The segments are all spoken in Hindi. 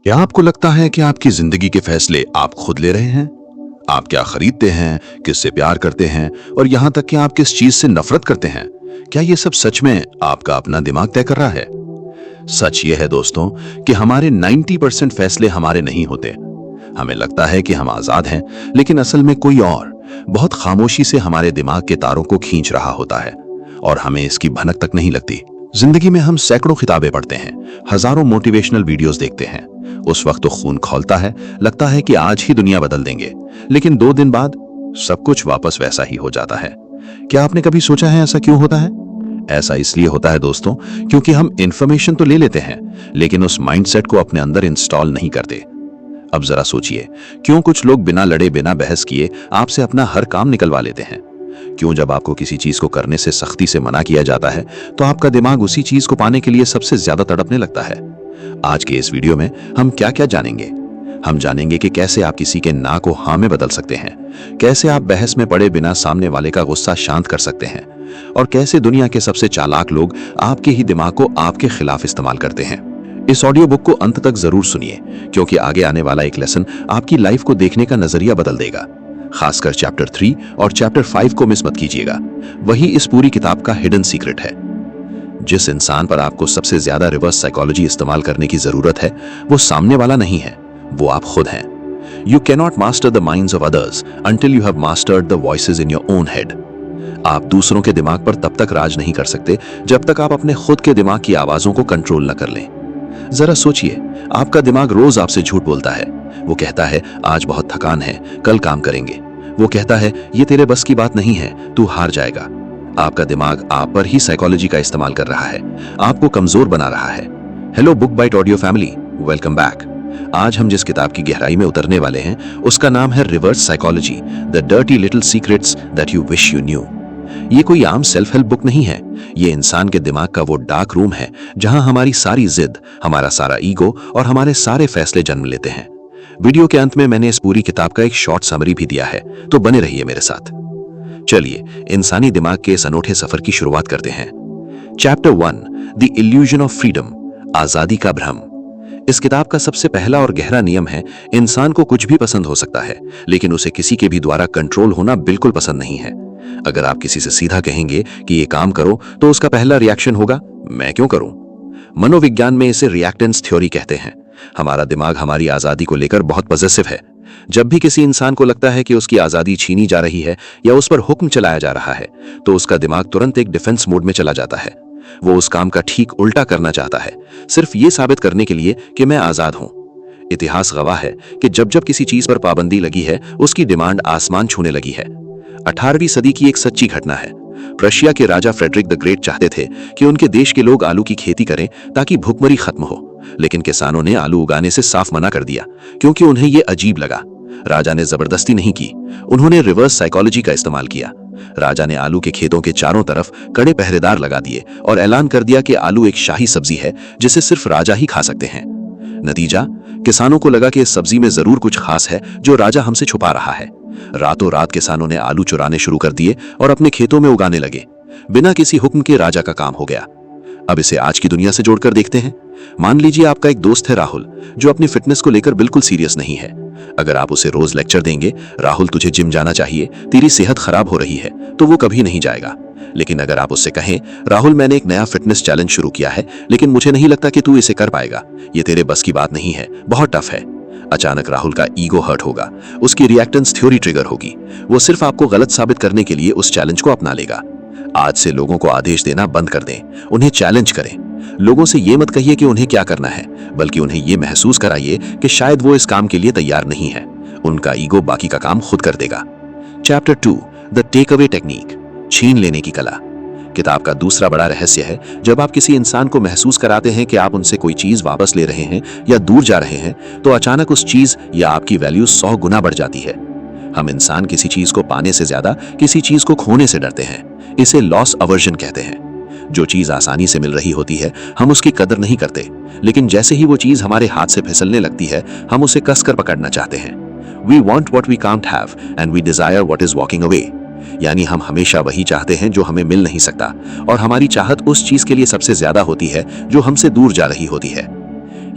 क्या आपको लगता है कि आपकी जिंदगी के फैसले आप खुद ले रहे हैं? आप क्या खरीदते हैं, किससे प्यार करते हैं और यहां तक कि आप किस चीज से नफरत करते हैं, क्या ये सब सच में आपका अपना दिमाग तय कर रहा है? सच ये है दोस्तों कि हमारे 90% फैसले हमारे नहीं होते। हमें लगता है कि हम आजाद हैं, लेकिन असल में कोई और बहुत खामोशी से हमारे दिमाग के तारों को खींच रहा होता है और हमें इसकी भनक तक नहीं लगती। जिंदगी में हम सैकड़ों किताबें पढ़ते हैं, हजारों मोटिवेशनल वीडियोस देखते हैं। उस वक्त तो खून खौलता है, लगता है कि आज ही दुनिया बदल देंगे, लेकिन 2 दिन बाद सब कुछ वापस वैसा ही हो जाता है। क्या आपने कभी सोचा है ऐसा क्यों होता है? ऐसा इसलिए होता है दोस्तों, क्योंकि हम इंफॉर्मेशन तो ले लेते हैं, लेकिन उस माइंडसेट को अपने अंदर इंस्टॉल नहीं करते। अब जरा सोचिए, क्यों कुछ लोग बिना लड़े बिना बहस किए आपसे अपना हर काम निकलवा लेते हैं? क्यों जब आपको किसी चीज को करने से सख्ती से मना किया जाता है तो आपका दिमाग उसी चीज को पाने के लिए सबसे ज्यादा तड़पने लगता है? आज के इस वीडियो में हम क्या क्या जानेंगे। हम जानेंगे कि कैसे आप किसी के ना को हाँ में बदल सकते हैं, कैसे आप बहस में पड़े बिना सामने वाले का गुस्सा शांत कर सकते हैं, और कैसे दुनिया के सबसे चालाक लोग आपके ही दिमाग को आपके खिलाफ इस्तेमाल करते हैं। इस ऑडियो बुक को अंत तक जरूर सुनिए, क्योंकि आगे आने वाला एक लेसन आपकी लाइफ को देखने का नजरिया बदल देगा। खासकर चैप्टर 3 और चैप्टर 5 को मिस मत कीजिएगा। वही इस पूरी किताब का हिडन सीक्रेट है। जिस इंसान पर आपको सबसे ज्यादा रिवर्स साइकोलॉजी इस्तेमाल करने की जरूरत है, वो सामने वाला नहीं है, वो आप खुद हैं। You cannot master the minds of others until you have mastered the voices in your own head. आप दूसरों के दिमाग पर तब तक राज नहीं कर सकते जब तक आप अपने खुद के दिमाग की आवाजों को कंट्रोल न कर लें। जरा सोचिए, आपका दिमाग रोज आपसे झूठ बोलता है। वो कहता है आज बहुत थकान है, कल काम करेंगे। वो कहता है ये तेरे बस की बात नहीं है, तू हार जाएगा। आपका दिमाग आप पर ही साइकोलॉजी का इस्तेमाल कर रहा है, आपको कमजोर बना रहा है। Hello Book Bite audio family, welcome back. आज हम जिस किताब की गहराई में उतरने वाले हैं उसका नाम है reverse psychology, the dirty little secrets that you wish you new. ये कोई आम सेल्फ हेल्प बुक नहीं है, ये इंसान के दिमाग का वो डार्क रूम है जहां हमारी सारी जिद, हमारा सारा ईगो और हमारे सारे फैसले जन्म लेते हैं। वीडियो के अंत में मैंने इस पूरी किताब का एक शॉर्ट समरी भी दिया है, तो बने रहिए मेरे साथ। चलिए इंसानी दिमाग के इस अनोखे सफर की शुरुआत करते हैं। Chapter 1, the illusion of freedom, आजादी का भ्रम। इस किताब का सबसे पहला और गहरा नियम है, इंसान को कुछ भी पसंद हो सकता है, लेकिन उसे किसी के भी द्वारा कंट्रोल होना बिल्कुल पसंद नहीं है। अगर आप किसी से सीधा कहेंगे कि ये काम करो, तो उसका पहला रिएक्शन होगा मैं क्यों करूं। मनोविज्ञान में इसे रिएक्टेंस थ्योरी कहते हैं। हमारा दिमाग हमारी आजादी को लेकर बहुत पॉजिटिव है। जब भी किसी इंसान को लगता है कि उसकी आजादी छीनी जा रही है या उस पर हुक्म चलाया जा रहा है, तो उसका दिमाग तुरंत एक डिफेंस मोड में चला जाता है। वो उस काम का ठीक उल्टा करना चाहता है, सिर्फ ये साबित करने के लिए कि मैं आजाद हूं। इतिहास गवाह है कि जब जब किसी चीज पर पाबंदी लगी है, उसकी डिमांड आसमान छूने लगी है। 18वीं सदी की एक सच्ची घटना है। प्रशिया के राजा फ्रेडरिक द ग्रेट चाहते थे कि उनके देश के लोग आलू की खेती करें ताकि भुखमरी खत्म हो, लेकिन किसानों ने आलू उगाने से साफ मना कर दिया, क्योंकि उन्हें यह अजीब लगा। राजा ने जबरदस्ती नहीं की, उन्होंने रिवर्स साइकोलॉजी का इस्तेमाल किया। राजा ने आलू के खेतों के चारों तरफ कड़े पहरेदार लगा दिए और ऐलान कर दिया कि आलू एक शाही सब्जी है जिसे सिर्फ राजा ही खा सकते हैं। नतीजा, किसानों को लगा कि इस सब्जी में जरूर कुछ खास है जो राजा हमसे छुपा रहा है। रातों रात किसानों ने आलू चुराने शुरू कर दिए और अपने खेतों में उगाने लगे। बिना किसी हुक्म के राजा का काम हो गया। अब इसे आज की दुनिया से जोड़कर देखते हैं। मान लीजिए आपका एक दोस्त है राहुल, जो अपनी फिटनेस को लेकर बिल्कुल सीरियस नहीं है। अगर आप उसे रोज लेक्चर देंगे, राहुल तुझे जिम जाना चाहिए, तेरी सेहत खराब हो रही है, तो वो कभी नहीं जाएगा। लेकिन अगर आप उससे कहें, राहुल मैंने एक नया फिटनेस चैलेंज शुरू किया है, लेकिन मुझे नहीं लगता कि तू इसे कर पाएगा, ये तेरे बस की बात नहीं है, बहुत टफ है। अचानक राहुल का ईगो हर्ट होगा, उसकी रिएक्टेंस थ्योरी ट्रिगर होगी। वो सिर्फ आपको गलत साबित करने के लिए उस चैलेंज को अपना लेगा। आज से लोगों को आदेश देना बंद कर दें, उन्हें चैलेंज करें। लोगों से ये मत कहिए कि उन्हें क्या करना है, बल्कि उन्हें ये महसूस कराइए कि शायद वो इस काम के लिए तैयार नहीं है। उनका ईगो बाकी का काम खुद कर देगा। Chapter 2, the take away technique, छीन लेने की कला। किताब का दूसरा बड़ा रहस्य है, जब आप किसी इंसान को महसूस कराते हैं कि आप उनसे कोई चीज वापस ले रहे हैं या दूर जा रहे हैं, तो अचानक उस चीज या आपकी वैल्यू 100 गुना बढ़ जाती है। हम इंसान किसी चीज को पाने से ज्यादा किसी चीज को खोने से डरते हैं। इसे लॉस अवर्जन कहते हैं। जो चीज आसानी से मिल रही होती है, हम उसकी कदर नहीं करते, लेकिन जैसे ही वो चीज हमारे हाथ से फिसलने लगती है, हम उसे कसकर पकड़ना चाहते हैं। We want what we can't have and we desire what is walking away। यानी हम हमेशा वही चाहते हैं जो हमें मिल नहीं सकता, और हमारी चाहत उस चीज के लिए सबसे ज्यादा होती है जो हमसे दूर जा रही होती है।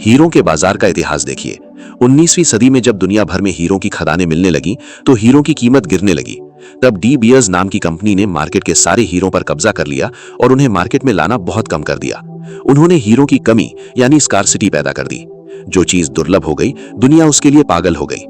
हीरों के बाजार का इतिहास देखिए। 19वीं सदी में जब दुनिया भर में हीरों की खदानें मिलने लगी तो हीरों की कीमत गिरने लगी। तब डी बियर्स नाम की कंपनी ने मार्केट के सारे हीरों पर कब्जा कर लिया और उन्हें मार्केट में लाना बहुत कम कर दिया। उन्होंने हीरों की कमी यानी स्कार्सिटी पैदा कर दी। जो चीज दुर्लभ हो गई, दुनिया उसके लिए पागल हो गई।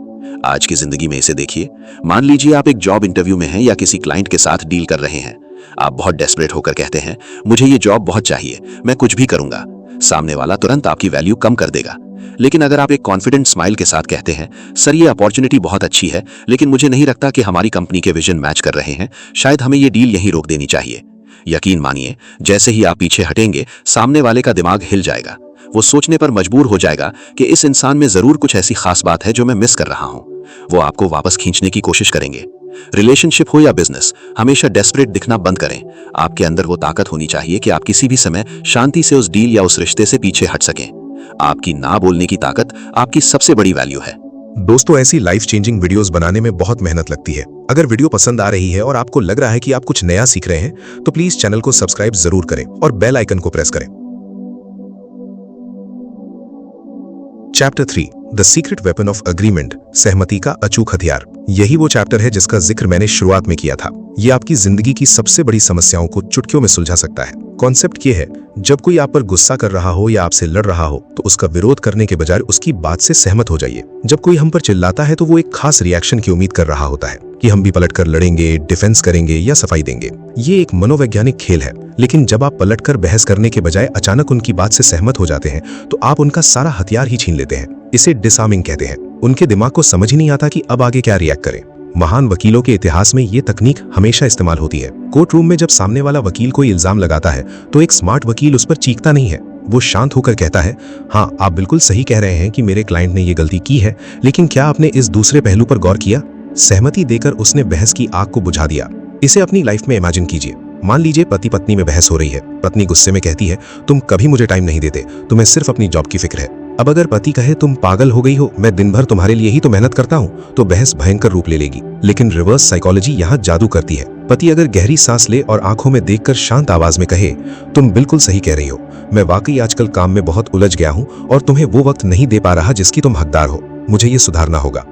आज की जिंदगी में इसे देखिए। मान लीजिए आप एक जॉब इंटरव्यू में हैं या किसी क्लाइंट के साथ डील कर रहे हैं। आप बहुत डेस्परेट होकर कहते हैं, मुझे ये जॉब बहुत चाहिए, मैं कुछ भी करूंगा। सामने वाला तुरंत आपकी वैल्यू कम कर देगा। लेकिन अगर आप एक कॉन्फिडेंट स्माइल के साथ कहते हैं, सर ये अपॉर्चुनिटी बहुत अच्छी है, लेकिन मुझे नहीं लगता कि हमारी कंपनी के विजन मैच कर रहे हैं, शायद हमें ये डील यहीं रोक देनी चाहिए। यकीन मानिए, जैसे ही आप पीछे हटेंगे, सामने वाले का दिमाग हिल जाएगा। वो सोचने पर मजबूर हो जाएगा कि इस इंसान में जरूर कुछ ऐसी खास बात है जो मैं मिस कर रहा हूं। वो आपको वापस खींचने की कोशिश करेंगे। रिलेशनशिप हो या बिजनेस, हमेशा डेस्परेट दिखना बंद करें। आपके अंदर वो ताकत होनी चाहिए कि आप किसी भी समय शांति से उस डील या उस रिश्ते से पीछे हट सकें। आपकी ना बोलने की ताकत आपकी सबसे बड़ी वैल्यू है। दोस्तों, ऐसी लाइफ चेंजिंग वीडियोस बनाने में बहुत मेहनत लगती है। अगर वीडियो पसंद आ रही है और आपको लग रहा है कि आप कुछ नया सीख रहे हैं तो प्लीज चैनल को सब्सक्राइब जरूर करें और बेल आइकन को प्रेस करें। Chapter 3 the secret weapon of agreement, सहमति का अचूक हथियार। यही वो चैप्टर है जिसका जिक्र मैंने शुरुआत में किया था। ये आपकी जिंदगी की सबसे बड़ी समस्याओं को चुटकियों में सुलझा सकता है। कॉन्सेप्ट ये है, जब कोई आप पर गुस्सा कर रहा हो या आपसे लड़ रहा हो तो उसका विरोध करने के बजाय उसकी बात से सहमत हो जाइए। जब कोई हम पर चिल्लाता है तो वो एक खास रिएक्शन की उम्मीद कर रहा होता है कि हम भी पलटकर लड़ेंगे, डिफेंस करेंगे या सफाई देंगे। ये एक मनोवैज्ञानिक खेल है। लेकिन जब आप पलटकर बहस करने के बजाय अचानक उनकी बात से सहमत हो जाते हैं तो आप उनका सारा हथियार ही छीन लेते हैं। इसे डिसआर्मिंग कहते हैं। उनके दिमाग को समझ ही नहीं आता कि अब आगे क्या रिएक्ट करें। महान वकीलों के इतिहास में ये तकनीक हमेशा इस्तेमाल होती है। कोर्ट रूम में जब सामने वाला वकील कोई इल्जाम लगाता है तो एक स्मार्ट वकील उस पर चीखता नहीं है। वो शांत होकर कहता है, हाँ आप बिल्कुल सही कह रहे हैं कि मेरे क्लाइंट ने ये गलती की है, लेकिन क्या आपने इस दूसरे पहलू पर गौर किया? सहमति देकर उसने बहस की आग को बुझा दिया। इसे अपनी लाइफ में इमेजिन कीजिए। मान लीजिए पति पत्नी में बहस हो रही है। पत्नी गुस्से में कहती है, तुम कभी मुझे टाइम नहीं देते, तुम्हें सिर्फ अपनी जॉब की फिक्र है। अब अगर पति कहे, तुम पागल हो गई हो, मैं दिन भर तुम्हारे लिए ही तो मेहनत करता हूँ, तो बहस भयंकर रूप ले लेगी। लेकिन रिवर्स साइकोलॉजी यहाँ जादू करती है। पति अगर गहरी सांस ले और आंखों में देखकर शांत आवाज में कहे, तुम बिल्कुल सही कह रही हो, मैं वाकई आजकल काम में बहुत उलझ गया हूँ और तुम्हें वो वक्त नहीं दे पा रहा जिसकी तुम हकदार हो, मुझे ये सुधारना होगा।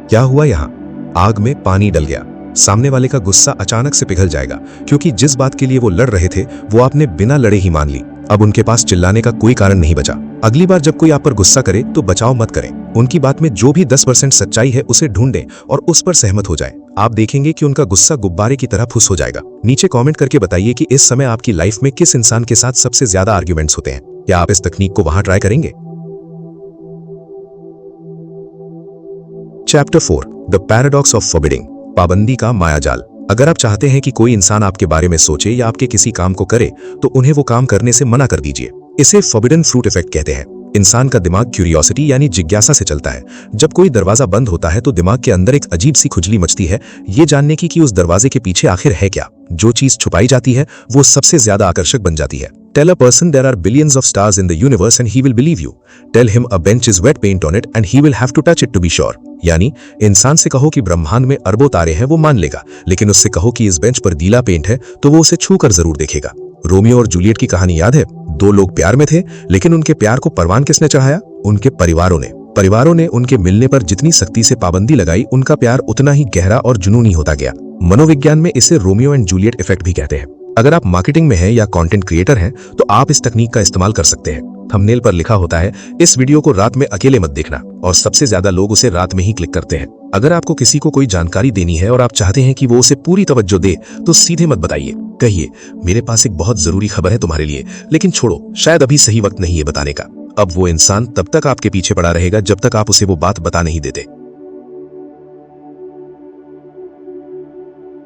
क्या हुआ यहाँ? आग में पानी डल गया। सामने वाले का गुस्सा अचानक से पिघल जाएगा, क्योंकि जिस बात के लिए वो लड़ रहे थे वो आपने बिना लड़े ही मान ली। अब उनके पास चिल्लाने का कोई कारण नहीं बचा। अगली बार जब कोई आप पर गुस्सा करे तो बचाव मत करें। उनकी बात में जो भी 10% सच्चाई है उसे ढूंढें और उस पर सहमत हो जाएं। आप देखेंगे कि उनका गुस्सा गुब्बारे की तरह फुस हो जाएगा। नीचे कमेंट करके बताइए कि इस समय आपकी लाइफ में किस इंसान के साथ सबसे ज्यादा आर्ग्यूमेंट्स होते हैं। क्या आप इस तकनीक को वहां ट्राई करेंगे? Chapter 4 the paradox of forbidding, पाबंदी का मायाजाल। अगर आप चाहते हैं कि कोई इंसान आपके बारे में सोचे या आपके किसी काम को करे तो उन्हें वो काम करने से मना कर दीजिए। इसे फॉरबिडन फ्रूट इफेक्ट कहते हैं। इंसान का दिमाग क्यूरियोसिटी यानी जिज्ञासा से चलता है। जब कोई दरवाजा बंद होता है तो दिमाग के अंदर एक अजीब सी खुजली मचती है, ये जानने की कि उस दरवाजे के पीछे आखिर है क्या। जो चीज छुपाई जाती है वो सबसे ज्यादा आकर्षक बन जाती है। Tell a person there are billions of stars in the universe and he will believe you. Tell him a bench is wet paint on it and he will have to touch it to be sure. यानी इंसान से कहो कि ब्रह्मांड में अरबों तारे हैं, वो मान लेगा, लेकिन उससे कहो कि इस बेंच पर गीला पेंट है तो वो उसे छू कर जरूर देखेगा। रोमियो और जूलियट की कहानी याद है? दो लोग प्यार में थे, लेकिन उनके प्यार को परवान किसने चढ़ाया? उनके परिवारों ने उनके मिलने पर जितनी सख्ती से पाबंदी लगाई, उनका प्यार उतना ही गहरा और जुनूनी होता गया। मनोविज्ञान में इसे रोमियो एंड जूलियट इफेक्ट भी कहते हैं। अगर आप मार्केटिंग में हैं या कंटेंट क्रिएटर हैं तो आप इस तकनीक का इस्तेमाल कर सकते हैं। थंबनेल पर लिखा होता है, इस वीडियो को रात में अकेले मत देखना, और सबसे ज्यादा लोग उसे रात में ही क्लिक करते हैं। अगर आपको किसी को कोई जानकारी देनी है और आप चाहते हैं कि वो उसे पूरी तवज्जो दे तो सीधे मत बताइए। कहिए, मेरे पास एक बहुत जरूरी खबर है तुम्हारे लिए, लेकिन छोड़ो, शायद अभी सही वक्त नहीं है बताने का। अब वो इंसान तब तक आपके पीछे पड़ा रहेगा जब तक आप उसे वो बात बता नहीं देते।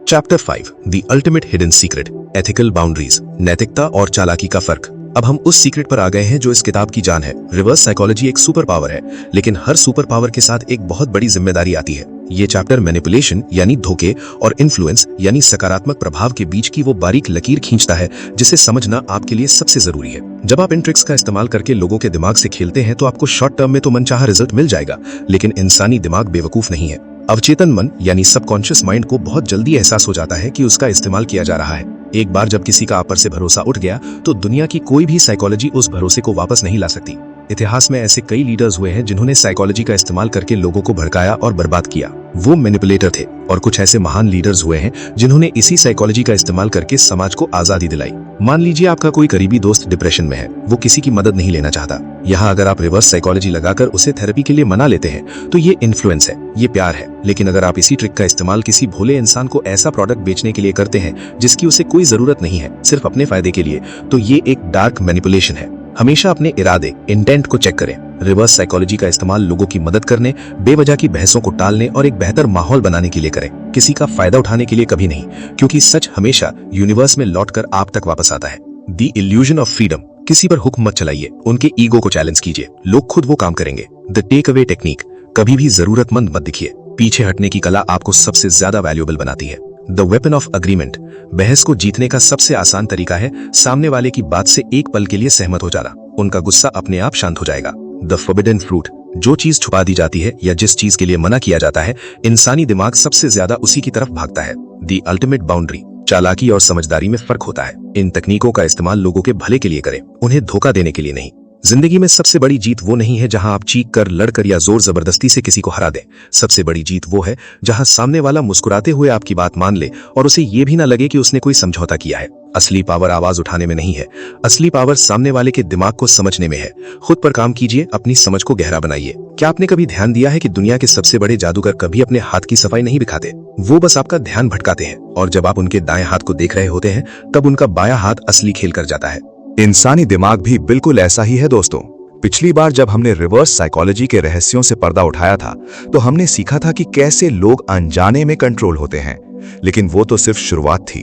Chapter 5 the ultimate hidden secret, ethical boundaries, नैतिकता और चालाकी का फर्क। अब हम उस सीक्रेट पर आ गए हैं जो इस किताब की जान है। रिवर्स साइकोलॉजी एक सुपर पावर है, लेकिन हर सुपर पावर के साथ एक बहुत बड़ी जिम्मेदारी आती है। ये चैप्टर मैनिपुलेशन यानी धोखे और इन्फ्लुएंस यानी सकारात्मक प्रभाव के बीच की वो बारीक लकीर खींचता है जिसे समझना आपके लिए सबसे जरूरी है। जब आप इन ट्रिक्स का इस्तेमाल करके लोगों के दिमाग से खेलते हैं तो आपको शॉर्ट टर्म में तो मनचाहा रिजल्ट मिल जाएगा, लेकिन इंसानी दिमाग बेवकूफ नहीं है। अवचेतन मन यानी सबकॉन्शियस माइंड को बहुत जल्दी एहसास हो जाता है कि उसका इस्तेमाल किया जा रहा है। एक बार जब किसी का आप पर से भरोसा उठ गया तो दुनिया की कोई भी साइकोलॉजी उस भरोसे को वापस नहीं ला सकती। इतिहास में ऐसे कई लीडर्स हुए हैं जिन्होंने साइकोलॉजी का इस्तेमाल करके लोगों को भड़काया और बर्बाद किया। वो मैनिपुलेटर थे। और कुछ ऐसे महान लीडर्स हुए हैं जिन्होंने इसी साइकोलॉजी का इस्तेमाल करके समाज को आजादी दिलाई। मान लीजिए आपका कोई करीबी दोस्त डिप्रेशन में है, वो किसी की मदद नहीं लेना चाहता। यहाँ अगर आप रिवर्स साइकोलॉजी लगाकर उसे थेरेपी के लिए मना लेते हैं तो ये इन्फ्लुएंस है, ये प्यार है। लेकिन अगर आप इसी ट्रिक का इस्तेमाल किसी भोले इंसान को ऐसा प्रोडक्ट बेचने के लिए करते हैं जिसकी उसे कोई जरूरत नहीं है, सिर्फ अपने फायदे के लिए, तो ये एक डार्क मैनिपुलेशन है। हमेशा अपने इरादे, इंटेंट को चेक करें। रिवर्स साइकोलॉजी का इस्तेमाल लोगों की मदद करने, बेवजह की बहसों को टालने और एक बेहतर माहौल बनाने के लिए करें, किसी का फायदा उठाने के लिए कभी नहीं, क्योंकि सच हमेशा यूनिवर्स में लौटकर आप तक वापस आता है। The illusion of freedom. किसी पर हुक्म मत चलाइए, उनके ईगो को चैलेंज कीजिए, लोग खुद वो काम करेंगे। The take away technique. कभी भी जरूरतमंद मत दिखिए, पीछे हटने की कला आपको सबसे ज्यादा वैल्यूएबल बनाती है। The weapon of agreement. बहस को जीतने का सबसे आसान तरीका है सामने वाले की बात से एक पल के लिए सहमत हो जाना, उनका गुस्सा अपने आप शांत हो जाएगा। The forbidden fruit. जो चीज छुपा दी जाती है या जिस चीज के लिए मना किया जाता है, इंसानी दिमाग सबसे ज्यादा उसी की तरफ भागता है। The ultimate boundary. चालाकी और समझदारी में फर्क होता है। इन तकनीकों का इस्तेमाल लोगों के भले के लिए करें, उन्हें धोखा देने के लिए नहीं। जिंदगी में सबसे बड़ी जीत वो नहीं है जहां आप चीख कर, लड़कर या जोर जबरदस्ती से किसी को हरा दें। सबसे बड़ी जीत वो है जहां सामने वाला मुस्कुराते हुए आपकी बात मान ले और उसे ये भी ना लगे कि उसने कोई समझौता किया है। असली पावर आवाज उठाने में नहीं है, असली पावर सामने वाले के दिमाग को समझने में है। खुद पर काम कीजिए, अपनी समझ को गहरा बनाइए। क्या आपने कभी ध्यान दिया है कि दुनिया के सबसे बड़े जादूगर कभी अपने हाथ की सफाई नहीं दिखाते? वो बस आपका ध्यान भटकाते हैं, और जब आप उनके दाएं हाथ को देख रहे होते हैं तब उनका बायां हाथ असली खेल कर जाता है। इंसानी दिमाग भी बिल्कुल ऐसा ही है दोस्तों। पिछली बार जब हमने रिवर्स साइकोलॉजी के रहस्यों से पर्दा उठाया था तो हमने सीखा था कि कैसे लोग अनजाने में कंट्रोल होते हैं। लेकिन वो तो सिर्फ शुरुआत थी,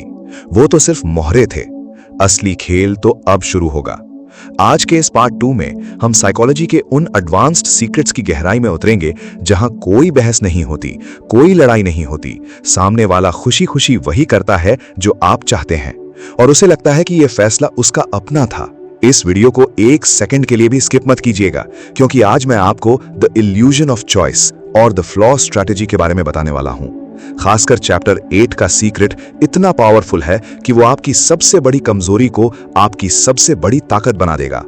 वो तो सिर्फ मोहरे थे। असली खेल तो अब शुरू होगा। आज के इस पार्ट 2 में हम साइकोलॉजी के उन एडवांस्ड सीक्रेट्स की गहराई में उतरेंगे जहां कोई बहस नहीं होती, कोई लड़ाई नहीं होती। सामने वाला खुशी खुशी वही करता है जो आप चाहते हैं, और उसे लगता है कि यह फैसला उसका अपना था। इस वीडियो को एक सेकंड के लिए भी स्किप मत कीजिएगा, क्योंकि आज मैं आपको द इल्यूजन ऑफ चॉइस और द फ्लॉ स्ट्रैटेजी के बारे में बताने वाला हूं। खासकर चैप्टर 8 का सीक्रेट इतना पावरफुल है कि वो आपकी सबसे बड़ी कमजोरी को आपकी सबसे बड़ी ताकत बना देगा।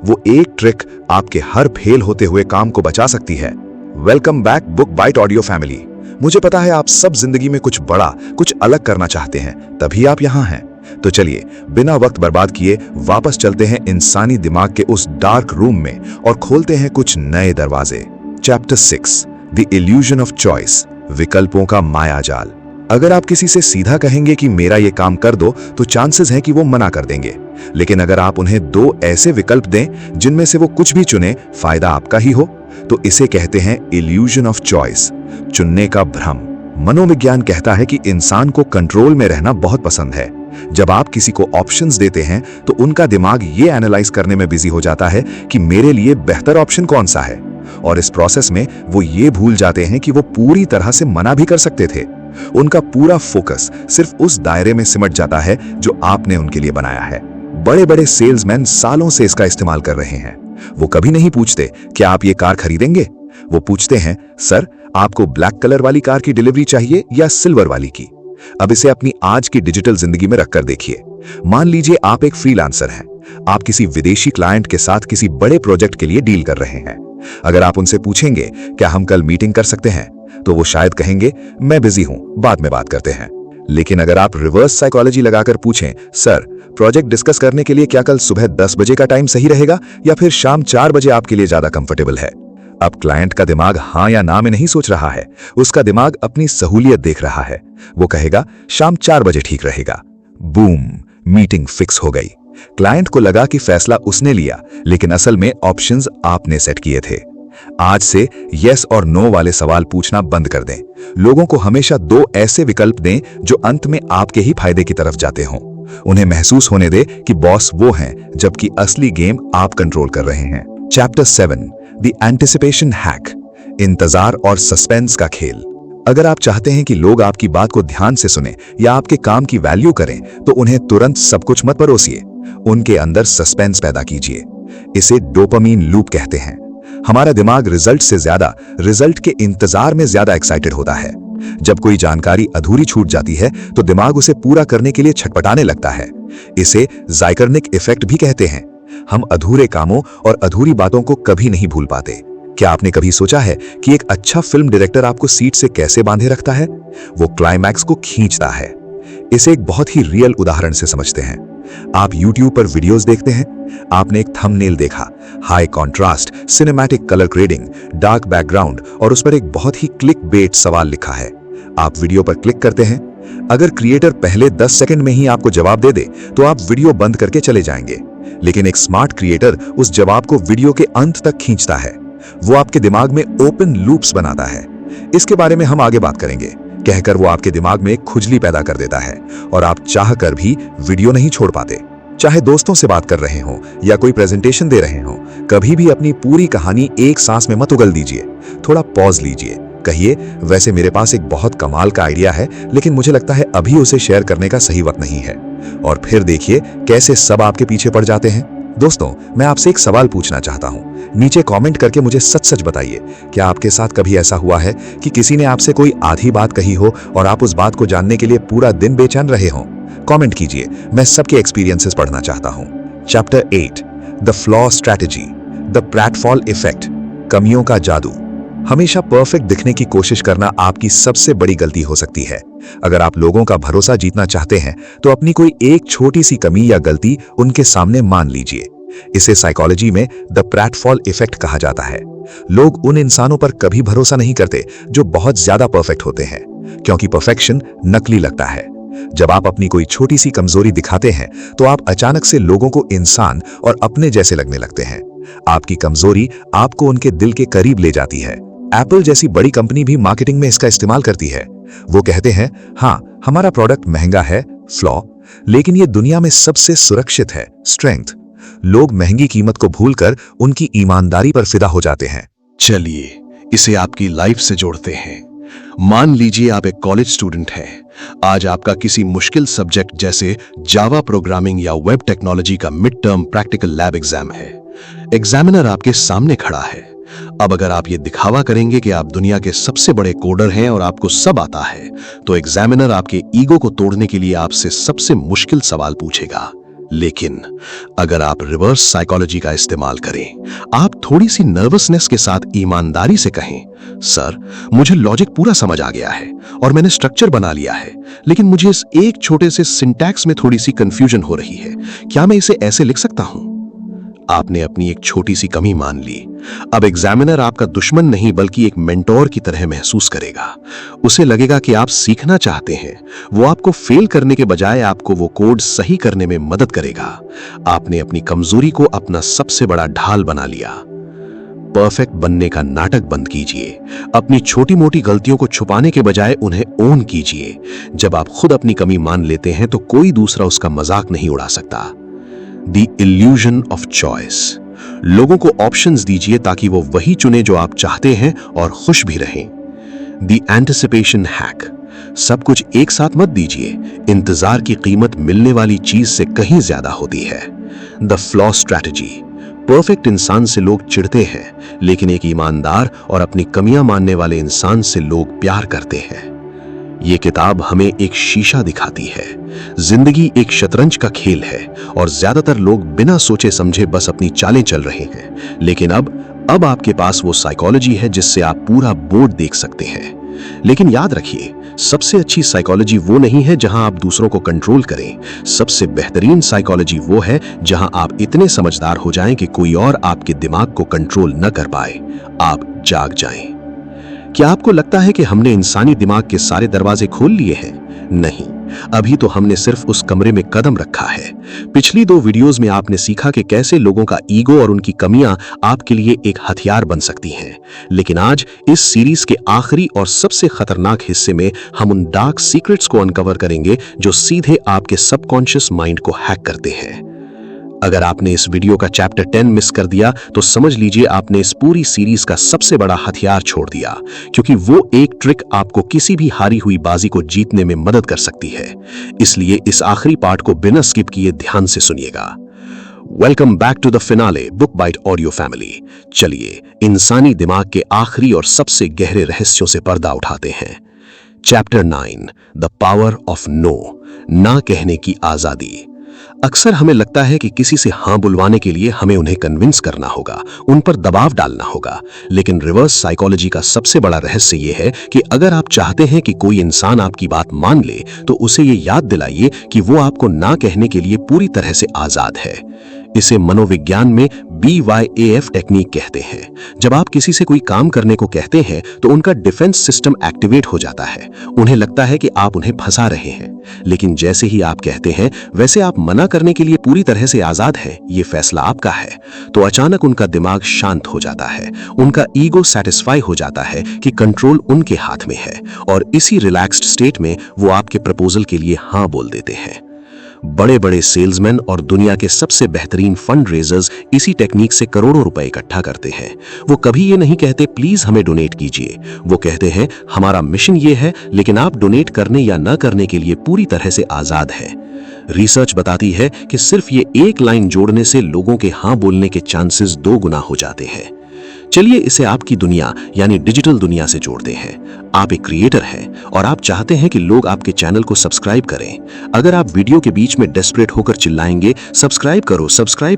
वो एक ट्रिक आपके हर फेल होते हुए काम को बचा सकती है। Welcome back Book Bite audio family. मुझे पता है आप सब जिंदगी में कुछ बड़ा, कुछ अलग करना चाहते हैं, तभी आप यहां हैं। तो चलिए बिना वक्त बर्बाद किए वापस चलते हैं इंसानी दिमाग के उस डार्क रूम में और खोलते हैं कुछ नए दरवाजे। Chapter 6 the illusion of choice. विकल्पों का मायाजाल। अगर आप किसी से सीधा कहेंगे कि मेरा ये काम कर दो तो चांसेस हैं कि वो मना कर देंगे। लेकिन अगर आप उन्हें 2 ऐसे विकल्प दें जिनमें से वो कुछ भी चुने, फायदा आपका ही हो, तो इसे कहते हैं इल्यूजन ऑफ चॉइस, चुनने का भ्रम। मनोविज्ञान कहता है कि इंसान को कंट्रोल में रहना बहुत पसंद है। जब आप किसी को ऑप्शंस देते हैं तो उनका दिमाग ये एनालाइज करने में बिजी हो जाता है कि मेरे लिए बेहतर ऑप्शन कौन सा है, और इस प्रोसेस में वो ये भूल जाते हैं कि वो पूरी तरह से मना भी कर सकते थे। उनका पूरा फोकस सिर्फ उस दायरे में सिमट जाता है जो आपने उनके लिए बनाया है। बड़े बड़े सेल्समैन सालों से इसका इस्तेमाल कर रहे हैं। वो कभी नहीं पूछते क्या आप ये कार खरीदेंगे, वो पूछते हैं सर आपको ब्लैक कलर वाली कार की डिलीवरी चाहिए या सिल्वर वाली की। अब इसे अपनी आज की डिजिटल जिंदगी में रखकर देखिए। मान लीजिए आप एक फ्रीलांसर हैं, आप किसी विदेशी क्लाइंट के साथ किसी बड़े प्रोजेक्ट के लिए डील कर रहे हैं। अगर आप उनसे पूछेंगे क्या हम कल मीटिंग कर सकते हैं, तो वो शायद कहेंगे मैं बिजी हूं, बाद में बात करते हैं। लेकिन अगर आप रिवर्स साइकोलॉजी लगाकर पूछें सर प्रोजेक्ट डिस्कस करने के लिए क्या कल सुबह 10 बजे का टाइम सही रहेगा या फिर शाम 4 बजे आपके लिए ज्यादा कंफर्टेबल है, अब क्लाइंट का दिमाग हां या ना में नहीं सोच रहा है, उसका दिमाग अपनी सहूलियत देख रहा है। वो कहेगा शाम 4 बजे ठीक रहेगा। बूम, मीटिंग फिक्स हो गई। क्लाइंट को लगा कि फैसला उसने लिया, लेकिन असल में ऑप्शंस आपने सेट किए थे। आज से यस और नो वाले सवाल पूछना बंद कर दें। लोगों को हमेशा 2 ऐसे विकल्प दें जो अंत में आपके ही फायदे की तरफ जाते हों। उन्हें महसूस होने दे कि बॉस वो हैं, जबकि असली गेम आप कंट्रोल कर रहे हैं। Chapter 7 the anticipation hack. इंतजार और सस्पेंस का खेल। अगर आप चाहते हैं कि लोग आपकी बात को ध्यान से सुने या आपके काम की वैल्यू करें, तो उन्हें तुरंत सब कुछ मत परोसिए। उनके अंदर सस्पेंस पैदा कीजिए। इसे डोपामीन लूप कहते हैं। हमारा दिमाग रिजल्ट से ज्यादा रिजल्ट के इंतजार में ज्यादा एक्साइटेड होता है। जब कोई जानकारी अधूरी छूट जाती है तो दिमाग उसे पूरा करने के लिए छटपटाने लगता है। इसे ज़ाइगर्निक इफेक्ट भी कहते हैं। हम अधूरे कामों और अधूरी बातों को कभी नहीं भूल पाते। क्या आपने कभी सोचा है कि एक अच्छा फिल्म डायरेक्टर आपको सीट से कैसे बांधे रखता है? वो क्लाइमैक्स को खींचता है। इसे एक बहुत ही रियल उदाहरण से समझते हैं। आप YouTube पर वीडियोस देखते हैं, आपने एक थंबनेल देखा, high contrast, cinematic colour grading, dark background और उस पर एक बहुत ही क्लिक बेट सवाल लिखा है। आप वीडियो पर क्लिक करते हैं। अगर क्रिएटर पहले 10 सेकंड में ही आपको जवाब दे दे तो आप वीडियो बंद करके चले जाएंगे, लेकिन एक स्मार्ट क्रिएटर उस जवाब को वीडियो के अंत तक खींचता है। वो आपके दिमाग में ओपन लूप्स बनाता है। इसके बारे में हम आगे बात करेंगे। कहकर वो आपके दिमाग में एक खुजली पैदा कर देता है और आप चाह कर भी वीडियो नहीं छोड़ पाते। चाहे दोस्तों से बात कर रहे हों या कोई प्रेजेंटेशन दे रहे हों, कभी भी अपनी पूरी कहानी एक सांस में मत उगल दीजिए। थोड़ा पॉज लीजिए, कहिए, वैसे मेरे पास एक बहुत कमाल का आइडिया है, लेकिन मुझे लगता है अभी उसे शेयर करने का सही वक्त नहीं है। और फिर देखिए कैसे सब आपके पीछे पड़ जाते हैं। दोस्तों, मैं आपसे एक सवाल पूछना चाहता हूं। नीचे कमेंट करके मुझे सच सच बताइए, क्या आपके साथ कभी ऐसा हुआ है कि किसी ने आपसे कोई आधी बात कही हो और आप उस बात को जानने के लिए पूरा दिन बेचैन रहे हों? कमेंट कीजिए, मैं सबके एक्सपीरियंसेस पढ़ना चाहता हूं। Chapter 8, the flaw strategy, the pratfall effect, कमियों का जादू। हमेशा परफेक्ट दिखने की कोशिश करना आपकी सबसे बड़ी गलती हो सकती है। अगर आप लोगों का भरोसा जीतना चाहते हैं तो अपनी कोई एक छोटी सी कमी या गलती उनके सामने मान लीजिए। इसे साइकोलॉजी में द प्रेटफॉल इफेक्ट कहा जाता है। लोग उन इंसानों पर कभी भरोसा नहीं करते जो बहुत ज्यादा परफेक्ट होते हैं, क्योंकि परफेक्शन नकली लगता है। जब आप अपनी कोई छोटी सी कमजोरी दिखाते हैं तो आप अचानक से लोगों को इंसान और अपने जैसे लगने लगते हैं। आपकी कमजोरी आपको उनके दिल के करीब ले जाती है। एप्पल जैसी बड़ी कंपनी भी मार्केटिंग में इसका इस्तेमाल करती है। वो कहते हैं, हाँ, हमारा प्रोडक्ट महंगा है, फ्लॉ, लेकिन ये दुनिया में सबसे सुरक्षित है, स्ट्रेंथ। लोग महंगी कीमत को भूलकर उनकी ईमानदारी पर फिदा हो जाते हैं। चलिए इसे आपकी लाइफ से जोड़ते हैं। मान लीजिए आप एक कॉलेज स्टूडेंट हैं। आज आपका किसी मुश्किल सब्जेक्ट जैसे जावा प्रोग्रामिंग या वेब टेक्नोलॉजी का mid term practical lab exam है। एग्जामिनर आपके सामने खड़ा है। अब अगर आप ये दिखावा करेंगे कि आप दुनिया के सबसे बड़े कोडर हैं और आपको सब आता है, तो एग्जामिनर आपके ईगो को तोड़ने के लिए आपसे सबसे मुश्किल सवाल पूछेगा। लेकिन अगर आप रिवर्स साइकोलॉजी का इस्तेमाल करें, आप थोड़ी सी नर्वसनेस के साथ ईमानदारी से कहें, सर, मुझे लॉजिक पूरा समझ आ गया है और मैंने स्ट्रक्चर बना लिया है, लेकिन मुझे इस एक छोटे से सिंटैक्स में थोड़ी सी कंफ्यूजन हो रही है, क्या मैं इसे ऐसे लिख सकता हूं? आपने अपनी एक छोटी सी कमी मान ली। अब एग्जामिनर आपका दुश्मन नहीं बल्कि एक मेंटोर की तरह महसूस करेगा। उसे लगेगा कि आप सीखना चाहते हैं। वो आपको फेल करने के बजाय आपको वो कोड सही करने में मदद करेगा। आपने अपनी कमजोरी को अपना सबसे बड़ा ढाल बना लिया। परफेक्ट बनने का नाटक बंद कीजिए। अपनी छोटी मोटी गलतियों को छुपाने के बजाय उन्हें ओन कीजिए। जब आप खुद अपनी कमी मान लेते हैं तो कोई दूसरा उसका मजाक नहीं उड़ा सकता। The illusion of choice। लोगों को ऑप्शंस दीजिए ताकि वो वही चुने जो आप चाहते हैं और खुश भी रहें। The anticipation hack। सब कुछ एक साथ मत दीजिए। इंतजार की कीमत मिलने वाली चीज से कहीं ज्यादा होती है। The flaw strategy। परफेक्ट इंसान से लोग चिढ़ते हैं, लेकिन एक ईमानदार और अपनी कमियां मानने वाले इंसान से लोग प्यार करते हैं। ये किताब हमें एक शीशा दिखाती है। जिंदगी एक शतरंज का खेल है और ज्यादातर लोग बिना सोचे समझे बस अपनी चालें चल रहे हैं। लेकिन अब आपके पास वो साइकोलॉजी है जिससे आप पूरा बोर्ड देख सकते हैं। लेकिन याद रखिए, सबसे अच्छी साइकोलॉजी वो नहीं है जहां आप दूसरों को कंट्रोल करें। सबसे बेहतरीन साइकोलॉजी वो है जहां आप इतने समझदार हो जाएं कि कोई और आपके दिमाग को कंट्रोल न कर पाए। आप जाग जाएं। क्या आपको लगता है कि हमने इंसानी दिमाग के सारे दरवाजे खोल लिए हैं? नहीं, अभी तो हमने सिर्फ उस कमरे में कदम रखा है। पिछली 2 वीडियोस में आपने सीखा कि कैसे लोगों का ईगो और उनकी कमियां आपके लिए एक हथियार बन सकती हैं। लेकिन आज इस सीरीज के आखिरी और सबसे खतरनाक हिस्से में हम उन डार्क सीक्रेट्स को अनकवर करेंगे जो सीधे आपके सबकॉन्शियस माइंड को हैक करते हैं। अगर आपने इस वीडियो का चैप्टर 10 मिस कर दिया तो समझ लीजिए आपने इस पूरी सीरीज का सबसे बड़ा हथियार छोड़ दिया, क्योंकि वो एक ट्रिक आपको किसी भी हारी हुई बाजी को जीतने में मदद कर सकती है। इसलिए इस आखिरी पार्ट को बिना स्किप किए ध्यान से सुनिएगा। Welcome back to the finale Book Bite audio family. चलिए इंसानी दिमाग के आखिरी और सबसे गहरे रहस्यों से पर्दा उठाते हैं। Chapter 9 the power of no, ना कहने की आजादी। अक्सर हमें लगता है कि किसी से हाँ बुलवाने के लिए हमें उन्हें कन्विंस करना होगा, उन पर दबाव डालना होगा। लेकिन रिवर्स साइकोलॉजी का सबसे बड़ा रहस्य यह है कि अगर आप चाहते हैं कि कोई इंसान आपकी बात मान ले, तो उसे ये याद दिलाइए कि वो आपको ना कहने के लिए पूरी तरह से आजाद है। इसे मनोविज्ञान में BYAF टेक्निक कहते हैं। जब आप किसी से कोई काम करने को कहते हैं तो उनका डिफेंस सिस्टम एक्टिवेट हो जाता है। उन्हें लगता है कि आप उन्हें फंसा रहे हैं। लेकिन जैसे ही आप कहते हैं वैसे आप मना करने के लिए पूरी तरह से आजाद हैं, ये फैसला आपका है, तो अचानक उनका दिमाग शांत हो जाता है। उनका ईगो सेटिस्फाई हो जाता है कि कंट्रोल उनके हाथ में है, और इसी रिलैक्स्ड स्टेट में वो आपके प्रपोजल के लिए हाँ बोल देते हैं। बड़े बड़े सेल्समैन और दुनिया के सबसे बेहतरीन फंड रेजर्स इसी टेक्निक से करोड़ों रुपए इकट्ठा करते हैं। वो कभी ये नहीं कहते प्लीज हमें डोनेट कीजिए, वो कहते हैं हमारा मिशन ये है, लेकिन आप डोनेट करने या न करने के लिए पूरी तरह से आजाद हैं। रिसर्च बताती है कि सिर्फ ये एक लाइन जोड़ने से लोगों के हाँ बोलने के चांसेस 2 गुना हो जाते हैं। चलिए इसे आपकी दुनिया यानी डिजिटल दुनिया से जोड़ते हैं। आप एक क्रिएटर हैं और आप चाहते हैं कि लोग आपके चैनल को सब्सक्राइब करें। अगर आप वीडियो के बीच में डेस्परेट होकर चिल्लाएंगे सब्सक्राइब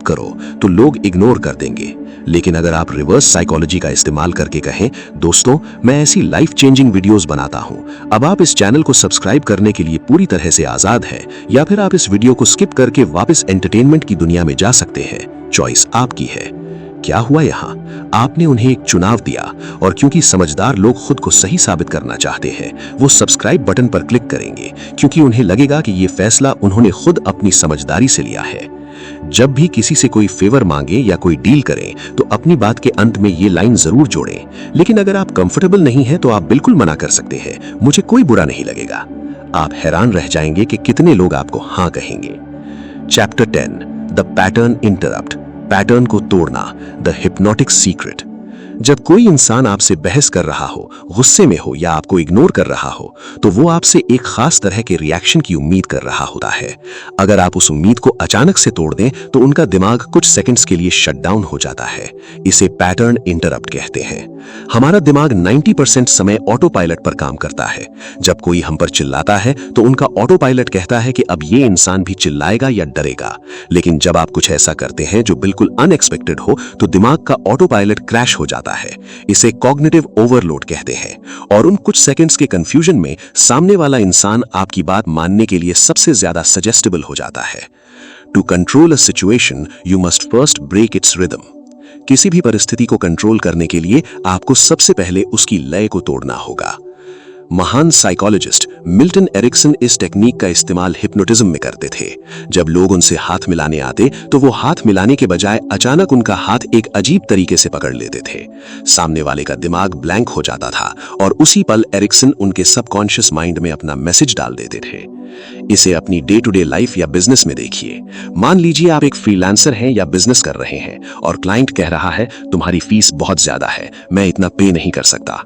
करो, तो लोग इग्नोर कर देंगे। लेकिन अगर आप रिवर्स साइकोलॉजी का इस्तेमाल करके कहें दोस्तों मैं ऐसी लाइफ चेंजिंग वीडियोस बनाता हूं, अब आप इस चैनल को सब्सक्राइब करने के लिए पूरी तरह से आजाद हैं, या फिर आप इस वीडियो को स्किप करके वापस एंटरटेनमेंट की दुनिया में जा सकते हैं। चॉइस आपकी है। क्या हुआ यहाँ? आपने उन्हें एक चुनाव दिया, और क्योंकि समझदार लोग खुद को सही साबित करना चाहते हैं, वो सब्सक्राइब बटन पर क्लिक करेंगे, क्योंकि उन्हें लगेगा कि ये फैसला उन्होंने खुद अपनी समझदारी से लिया है। जब भी किसी से कोई फेवर मांगे या कोई डील करें, तो अपनी बात के अंत में ये लाइन जरूर जोड़ें, लेकिन अगर आप कंफर्टेबल नहीं हैं तो आप बिल्कुल मना कर सकते हैं, मुझे कोई बुरा नहीं लगेगा। आप हैरान रह जाएंगे कि कितने लोग आपको हाँ कहेंगे। Chapter 10 the pattern interrupt, pattern को तोड़ना, द हिप्नोटिक सीक्रेट। जब कोई इंसान आपसे बहस कर रहा हो, गुस्से में हो या आपको इग्नोर कर रहा हो, तो वो आपसे एक खास तरह के रिएक्शन की उम्मीद कर रहा होता है। अगर आप उस उम्मीद को अचानक से तोड़ दें तो उनका दिमाग कुछ सेकंड्स के लिए शट डाउन हो जाता है। इसे पैटर्न इंटरप्ट कहते हैं। हमारा दिमाग 90% समय ऑटो पायलट पर काम करता है। जब कोई हम पर चिल्लाता है तो उनका ऑटो पायलट कहता है कि अब ये इंसान भी चिल्लाएगा या डरेगा। लेकिन जब आप कुछ ऐसा करते हैं जो बिल्कुल अनएक्सपेक्टेड हो, तो दिमाग का ऑटो पायलट क्रैश हो जाता है। इसे कॉग्निटिव ओवरलोड कहते हैं, और उन कुछ सेकंड्स के कंफ्यूजन में सामने वाला इंसान आपकी बात मानने के लिए सबसे ज्यादा सजेस्टेबल हो जाता है। To control a situation you must first break its rhythm. किसी भी परिस्थिति को कंट्रोल करने के लिए आपको सबसे पहले उसकी लय को तोड़ना होगा। महान साइकोलॉजिस्ट मिल्टन एरिक्सन इस टेक्निक का इस्तेमाल हिप्नोटिज्म में करते थे। जब लोग उनसे हाथ मिलाने आते तो वो हाथ मिलाने के बजाय अचानक उनका हाथ एक अजीब तरीके से पकड़ लेते थे। सामने वाले का दिमाग ब्लैंक हो जाता था, और उसी पल एरिक्सन उनके सबकॉन्शियस माइंड में अपना मैसेज डाल देते थे। इसे अपनी डे टू डे लाइफ या बिजनेस में देखिए। मान लीजिए आप एक फ्रीलांसर हैं या बिजनेस कर रहे हैं, और क्लाइंट कह रहा है तुम्हारी फीस बहुत ज्यादा है, मैं इतना पे नहीं कर सकता।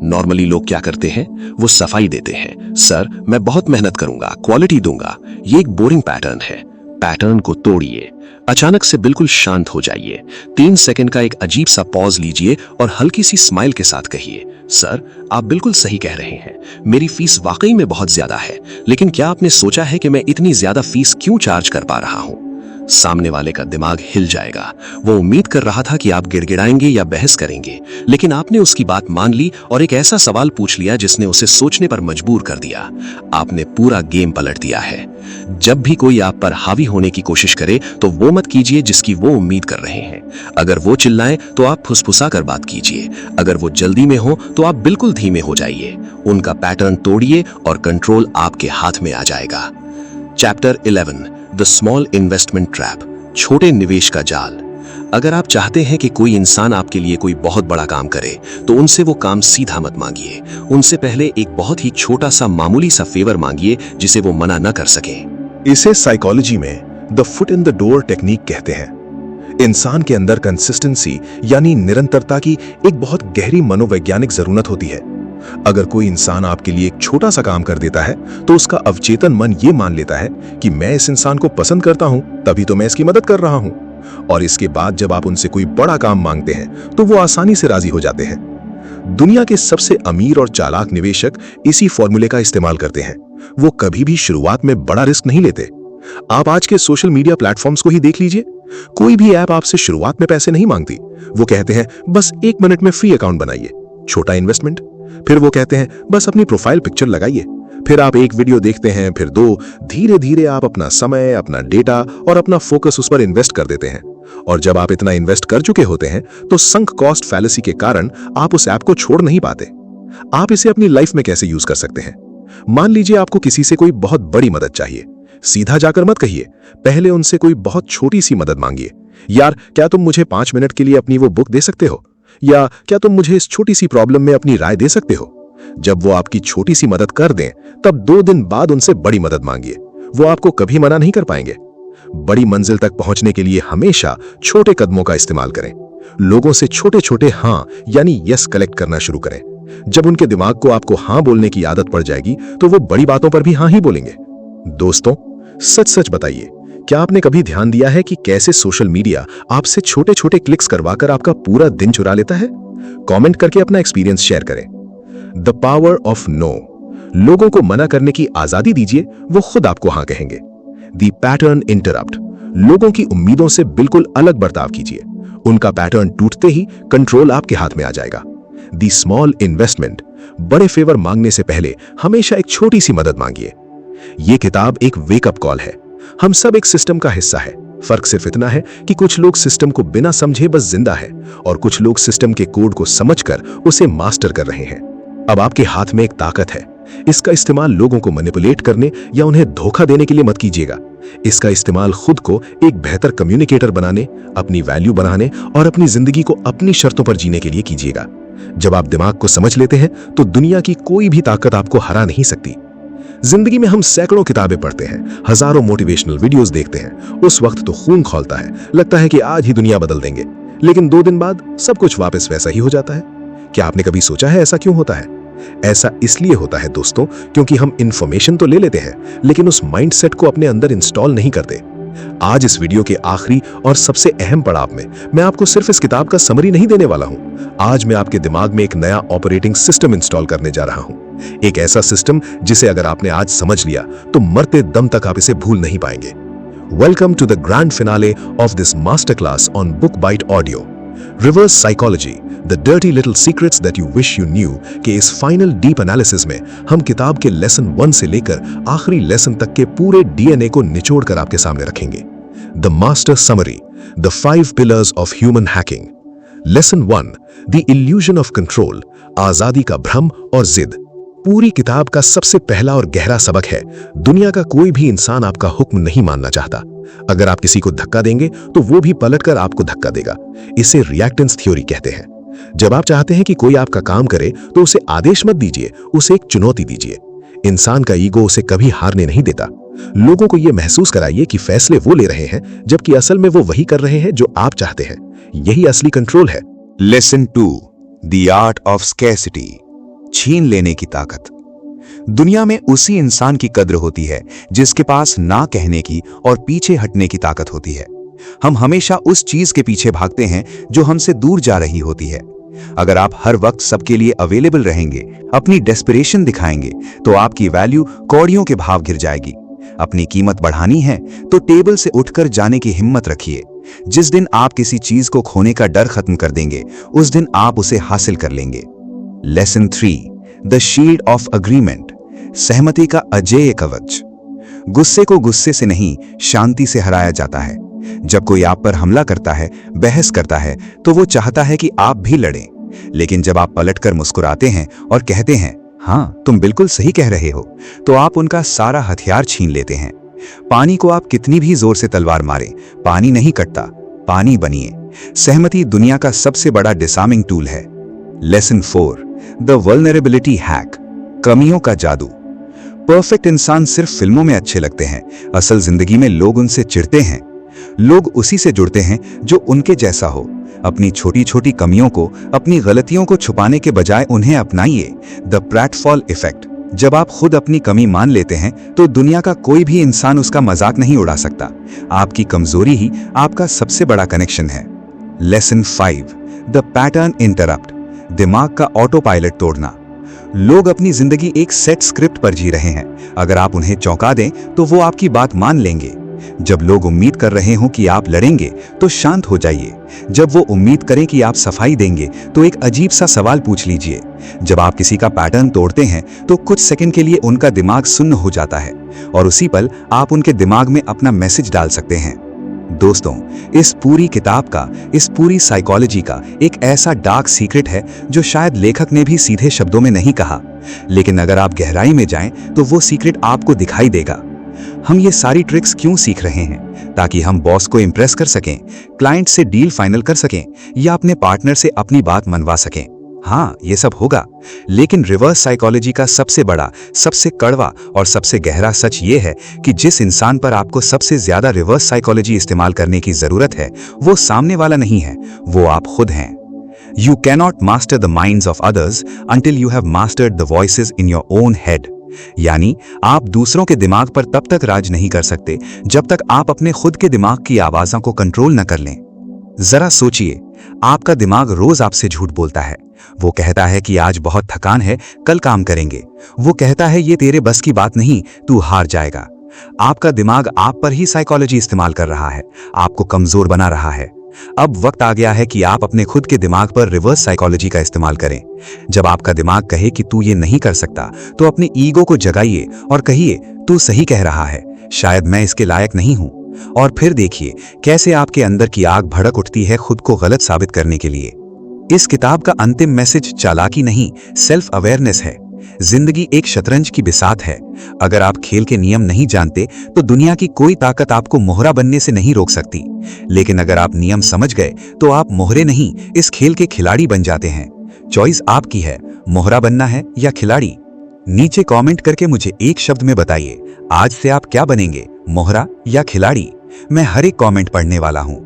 नॉर्मली लोग क्या करते हैं, वो सफाई देते हैं, सर मैं बहुत मेहनत करूंगा, क्वालिटी दूंगा। ये एक बोरिंग पैटर्न है। पैटर्न को तोड़िए। अचानक से बिल्कुल शांत हो जाइए। 3 सेकंड का एक अजीब सा पॉज लीजिए और हल्की सी स्माइल के साथ कहिए, सर आप बिल्कुल सही कह रहे हैं, मेरी फीस वाकई में बहुत ज्यादा है, लेकिन क्या आपने सोचा है कि मैं इतनी ज्यादा फीस क्यों चार्ज कर पा रहा हूं? सामने वाले का दिमाग हिल जाएगा। वो उम्मीद कर रहा था कि आप गिड़गिड़ाएंगे या बहस करेंगे, लेकिन आपने उसकी बात मान ली और एक ऐसा सवाल पूछ लिया जिसने उसे सोचने पर मजबूर कर दिया। आपने पूरा गेम पलट दिया है। जब भी कोई आप पर हावी होने की कोशिश करे तो वो मत कीजिए जिसकी वो उम्मीद कर रहे हैं। अगर वो चिल्लाएं तो आप फुसफुसा कर बात कीजिए। अगर वो जल्दी में हो तो आप बिल्कुल धीमे हो जाइए। उनका पैटर्न तोड़िए और कंट्रोल आपके हाथ में आ जाएगा। Chapter 11 the small investment trap, छोटे निवेश का जाल। अगर आप चाहते हैं कि कोई इंसान आपके लिए कोई बहुत बड़ा काम करे तो उनसे वो काम सीधा मत मांगिए। उनसे पहले एक बहुत ही छोटा सा मामूली सा फेवर मांगिए जिसे वो मना न कर सकें। इसे साइकोलॉजी में the foot in the door technique कहते हैं। इंसान के अंदर कंसिस्टेंसी यानी निरंतरता की एक बहुत गहरी मनोवैज्ञानिक जरूरत होती है। अगर कोई इंसान आपके लिए एक छोटा सा काम कर देता है तो उसका अवचेतन मन ये मान लेता है कि मैं इस इंसान को पसंद करता हूं, तभी तो मैं इसकी मदद कर रहा हूं। और इसके बाद जब आप उनसे कोई बड़ा काम मांगते हैं तो वो आसानी से राजी हो जाते हैं। दुनिया के सबसे अमीर और चालाक निवेशक इसी फॉर्मूले का इस्तेमाल करते हैं। वो कभी भी शुरुआत में बड़ा रिस्क नहीं लेते। आप आज के सोशल मीडिया प्लेटफॉर्म्स को ही देख लीजिए। कोई भी ऐप आपसे शुरुआत में पैसे नहीं मांगती। वो कहते हैं बस 1 मिनट में फ्री अकाउंट बनाइए, छोटा इन्वेस्टमेंट। फिर वो कहते हैं बस अपनी प्रोफाइल पिक्चर लगाइए। फिर आप एक वीडियो देखते हैं, फिर 2। धीरे धीरे आप अपना समय, अपना डेटा और अपना फोकस उस पर इन्वेस्ट कर देते हैं। और जब आप इतना इन्वेस्ट कर चुके होते हैं तो संक कॉस्ट फैलेसी के कारण आप उस ऐप को छोड़ नहीं पाते। आप इसे अपनी लाइफ में कैसे यूज कर सकते हैं? मान लीजिए आपको किसी से कोई बहुत बड़ी मदद चाहिए। सीधा जाकर मत कहिए, पहले उनसे कोई बहुत छोटी सी मदद मांगिए। यार, क्या तुम मुझे 5 मिनट के लिए अपनी वो बुक दे सकते हो? या क्या तुम मुझे इस छोटी सी प्रॉब्लम में अपनी राय दे सकते हो? जब वो आपकी छोटी सी मदद कर दें, तब 2 दिन बाद उनसे बड़ी मदद मांगिए। वो आपको कभी मना नहीं कर पाएंगे। बड़ी मंजिल तक पहुंचने के लिए हमेशा छोटे कदमों का इस्तेमाल करें। लोगों से छोटे छोटे हाँ यानी यस कलेक्ट करना शुरू करें। जब उनके दिमाग को आपको हाँ बोलने की आदत पड़ जाएगी तो वो बड़ी बातों पर भी हाँ ही बोलेंगे। दोस्तों, सच सच बताइए, क्या आपने कभी ध्यान दिया है कि कैसे सोशल मीडिया आपसे छोटे छोटे क्लिक्स करवाकर आपका पूरा दिन चुरा लेता है? कमेंट करके अपना एक्सपीरियंस शेयर करें। The power of no. लोगों को मना करने की आजादी दीजिए, वो खुद आपको हाँ कहेंगे। The pattern interrupt. लोगों की उम्मीदों से बिल्कुल अलग बर्ताव कीजिए। उनका पैटर्न टूटते ही कंट्रोल आपके हाथ में आ जाएगा। The small investment. बड़े फेवर मांगने से पहले हमेशा एक छोटी सी मदद मांगिए। ये किताब एक वेकअप कॉल है। हम सब एक सिस्टम का हिस्सा है। फर्क सिर्फ इतना है कि कुछ लोग सिस्टम को बिना समझे बस जिंदा है और कुछ लोग सिस्टम के कोड को समझकर उसे मास्टर कर रहे हैं। अब आपके हाथ में एक ताकत है। इसका इस्तेमाल लोगों को मैनिपुलेट करने या उन्हें धोखा देने के लिए मत कीजिएगा। इसका इस्तेमाल खुद को एक बेहतर कम्युनिकेटर बनाने, अपनी वैल्यू बनाने और अपनी जिंदगी को अपनी शर्तों पर जीने के लिए कीजिएगा। जब आप दिमाग को समझ लेते हैं तो दुनिया की कोई भी ताकत आपको हरा नहीं सकती। जिंदगी में हम सैकड़ों किताबें पढ़ते हैं, हजारों मोटिवेशनल वीडियोस देखते हैं। उस वक्त तो खून खौलता है, लगता है कि आज ही दुनिया बदल देंगे। लेकिन 2 दिन बाद सब कुछ वापस वैसा ही हो जाता है। क्या आपने कभी सोचा है ऐसा क्यों होता है? ऐसा इसलिए होता है दोस्तों, क्योंकि हम इंफॉर्मेशन तो ले लेते हैं लेकिन उस माइंडसेट को अपने अंदर इंस्टॉल नहीं करते। आज इस वीडियो के आखिरी और सबसे अहम पड़ाव में मैं आपको सिर्फ इस किताब का समरी नहीं देने वाला हूं। आज मैं आपके दिमाग में एक नया ऑपरेटिंग सिस्टम इंस्टॉल करने जा रहा हूं। एक ऐसा सिस्टम जिसे अगर आपने आज समझ लिया तो मरते दम तक आप इसे भूल नहीं पाएंगे। Welcome to the grand finale of this master class on Book Bite audio, reverse psychology, the dirty little secrets that you wish you knew के इस फाइनल डीप एनालिसिस में हम किताब के लेसन 1 से लेकर आखिरी लेसन तक के पूरे डीएनए को निचोड़ कर आपके सामने रखेंगे। The master summary, the 5 pillars of human hacking. Lesson 1, the illusion of control, आजादी का भ्रम और जिद। पूरी किताब का सबसे पहला और गहरा सबक है, दुनिया का कोई भी इंसान आपका हुक्म नहीं मानना चाहता। अगर आप किसी को धक्का देंगे तो वो भी पलटकर आपको धक्का देगा। इसे रिएक्टेंस थ्योरी कहते हैं। जब आप चाहते हैं कि कोई आपका काम करे तो उसे आदेश मत दीजिए, उसे एक चुनौती दीजिए। इंसान का ईगो उसे कभी हारने नहीं देता। लोगों को यह महसूस कराइए कि फैसले वो ले रहे हैं जबकि असल में वो वही कर रहे हैं जो आप चाहते हैं। यही असली कंट्रोल है। Lesson 2, the art of scarcity, छीन लेने की ताकत। दुनिया में उसी इंसान की कद्र होती है जिसके पास ना कहने की और पीछे हटने की ताकत होती है। हम हमेशा उस चीज के पीछे भागते हैं जो हमसे दूर जा रही होती है। अगर आप हर वक्त सबके लिए अवेलेबल रहेंगे, अपनी डेस्परेशन दिखाएंगे, तो आपकी वैल्यू कौड़ियों के भाव गिर जाएगी। अपनी कीमत बढ़ानी है तो टेबल से उठकर जाने की हिम्मत रखिए। जिस दिन आप किसी चीज को खोने का डर खत्म कर देंगे, उस दिन आप उसे हासिल कर लेंगे। Lesson 3, the shield of agreement, सहमति का अजेय कवच। गुस्से को गुस्से से नहीं, शांति से हराया जाता है। जब कोई आप पर हमला करता है, बहस करता है, तो वो चाहता है कि आप भी लड़ें। लेकिन जब आप पलटकर मुस्कुराते हैं और कहते हैं, हाँ तुम बिल्कुल सही कह रहे हो, तो आप उनका सारा हथियार छीन लेते हैं। पानी को आप कितनी भी जोर से तलवार मारें, पानी नहीं कटता, पानी बनिए। सहमति दुनिया का सबसे बड़ा डिसार्मिंग टूल है। लेसन 4, द वल्नरेबिलिटी हैक, कमियों का जादू। परफेक्ट इंसान सिर्फ फिल्मों में अच्छे लगते हैं, असल जिंदगी में लोग उनसे चिढ़ते हैं। लोग उसी से जुड़ते हैं जो उनके जैसा हो। अपनी छोटी छोटी कमियों को, अपनी गलतियों को छुपाने के बजाय उन्हें अपनाइए। द प्रेटफॉल इफेक्ट, जब आप खुद अपनी कमी मान लेते हैं तो दुनिया का कोई भी इंसान उसका मजाक नहीं उड़ा सकता। आपकी कमजोरी ही आपका सबसे बड़ा कनेक्शन है। लेसन 5, द पैटर्न इंटरप्ट, दिमाग का ऑटो पायलट तोड़ना। लोग अपनी जिंदगी एक सेट स्क्रिप्ट पर जी रहे हैं। अगर आप उन्हें चौंका दें तो वो आपकी बात मान लेंगे। जब लोग उम्मीद कर रहे हों कि आप लड़ेंगे तो शांत हो जाइए। जब वो उम्मीद करें कि आप सफाई देंगे तो एक अजीब सा सवाल पूछ लीजिए। जब आप किसी का पैटर्न तोड़ते हैं तो कुछ सेकंड के लिए उनका दिमाग सुन्न हो जाता है और उसी पल आप उनके दिमाग में अपना मैसेज डाल सकते हैं। दोस्तों, इस पूरी किताब का, इस पूरी साइकोलॉजी का एक ऐसा डार्क सीक्रेट है जो शायद लेखक ने भी सीधे शब्दों में नहीं कहा, लेकिन अगर आप गहराई में जाएं तो वो सीक्रेट आपको दिखाई देगा। हम ये सारी ट्रिक्स क्यों सीख रहे हैं? ताकि हम बॉस को इंप्रेस कर सकें, क्लाइंट से डील फाइनल कर सकें या अपने पार्टनर से अपनी बात मनवा सकें। हाँ, ये सब होगा, लेकिन रिवर्स साइकोलॉजी का सबसे बड़ा, सबसे कड़वा और सबसे गहरा सच ये है कि जिस इंसान पर आपको सबसे ज्यादा रिवर्स साइकोलॉजी इस्तेमाल करने की जरूरत है वो सामने वाला नहीं है, वो आप खुद हैं। You cannot master the minds of others until you have mastered the voices in your own head। यानी आप दूसरों के दिमाग पर तब तक राज नहीं कर सकते जब तक आप अपने खुद के दिमाग की आवाज़ों को कंट्रोल न कर लें। जरा सोचिए, आपका दिमाग रोज आपसे झूठ बोलता है। वो कहता है कि आज बहुत थकान है, कल काम करेंगे। वो कहता है ये तेरे बस की बात नहीं, तू हार जाएगा। आपका दिमाग आप पर ही साइकोलॉजी इस्तेमाल कर रहा है, आपको कमजोर बना रहा है। अब वक्त आ गया है कि आप अपने खुद के दिमाग पर रिवर्स साइकोलॉजी का इस्तेमाल करें। जब आपका दिमाग कहे कि तू ये नहीं कर सकता तो अपने ईगो को जगाइए और कहिए तू सही कह रहा है, शायद मैं इसके लायक नहीं हूं। और फिर देखिए कैसे आपके अंदर की आग भड़क उठती है खुद को गलत साबित करने के लिए। इस किताब का अंतिम मैसेज चालाकी नहीं, सेल्फ अवेयरनेस है। जिंदगी एक शतरंज की बिसात है। अगर आप खेल के नियम नहीं जानते तो दुनिया की कोई ताकत आपको मोहरा बनने से नहीं रोक सकती, लेकिन अगर आप नियम समझ गए तो आप मोहरे नहीं, इस खेल के खिलाड़ी बन जाते हैं। चॉइस आपकी है, मोहरा बनना है या खिलाड़ी। नीचे कमेंट करके मुझे एक शब्द में बताइए, आज से आप क्या बनेंगे, मोहरा या खिलाड़ी? मैं हर एक कमेंट पढ़ने वाला हूं।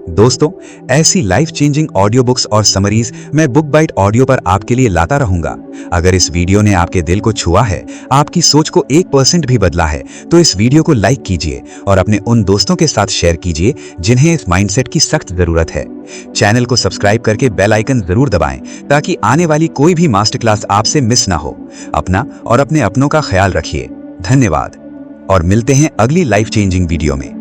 दोस्तों, ऐसी लाइफ चेंजिंग ऑडियो बुक्स और समरीज मैं बुक बाइट ऑडियो पर आपके लिए लाता रहूंगा। अगर इस वीडियो ने आपके दिल को छुआ है, आपकी सोच को 1% भी बदला है, तो इस वीडियो को लाइक कीजिए और अपने उन दोस्तों के साथ शेयर कीजिए जिन्हें इस माइंडसेट की सख्त जरूरत है। चैनल को सब्सक्राइब करके बेल आइकन जरूर दबाएं ताकि आने वाली कोई भी मास्टर क्लास आपसे मिस ना हो। अपना और अपने अपनों का ख्याल रखिए। धन्यवाद और मिलते हैं अगली लाइफ चेंजिंग वीडियो में।